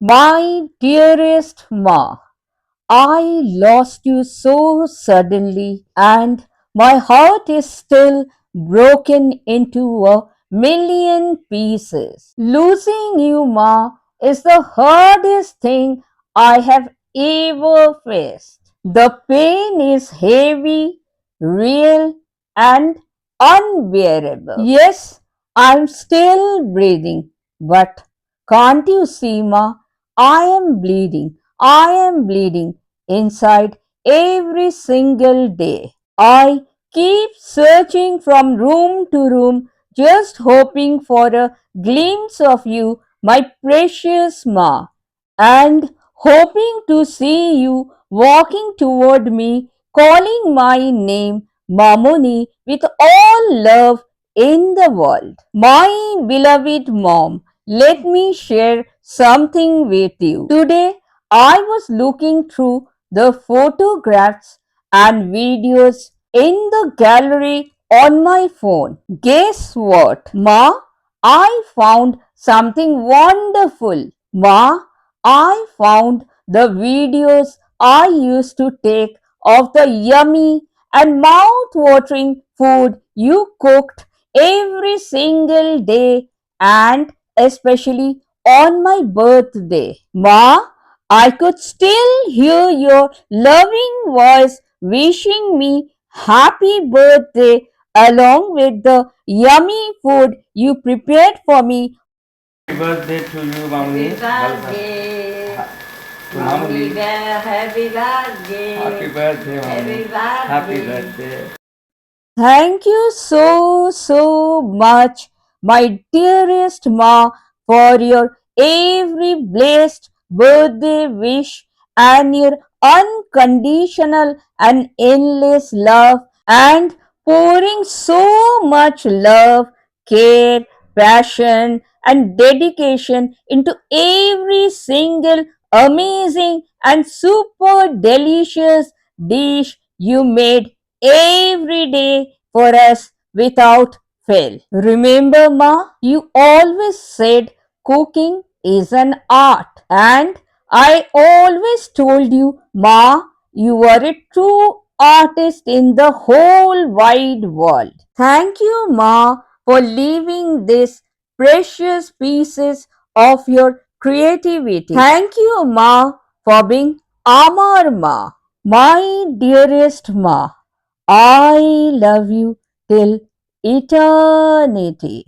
My dearest Ma, I lost you so suddenly, and my heart is still broken into a million pieces. Losing you, Ma, is the hardest thing I have ever faced. The pain is heavy, real, and unbearable. Yes, I'm still breathing, but can't you see, Ma? I am bleeding. I am bleeding inside every single day. I keep searching from room to room, just hoping for a glimpse of you, my precious Ma, and hoping to see you walking toward me, calling my name, Mamoni, with all love in the world. My beloved mom, let me share something with you. Today, I was looking through the photographs and videos in the gallery on my phone. Guess what, Ma? I found something wonderful. Ma, I found the videos I used to take of the yummy and mouth-watering food you cooked every single day and especially on my birthday. Ma, I could still hear your loving voice wishing me happy birthday along with the yummy food you prepared for me. Happy birthday to you, Mamuni. Happy birthday. Happy birthday. Happy birthday, Mamuni. Happy birthday. Thank you so much, my dearest Ma, for your every blessed birthday wish and your unconditional and endless love and pouring so much love, care, passion, and dedication into every single amazing and super delicious dish you made every day for us without fail. Remember, Ma, you always said cooking is an art, and I always told you, Ma, you are a true artist in the whole wide world. Thank you, Ma, for leaving these precious pieces of your creativity. Thank you, Ma, for being Amar Ma. My dearest Ma, I love you till eternity.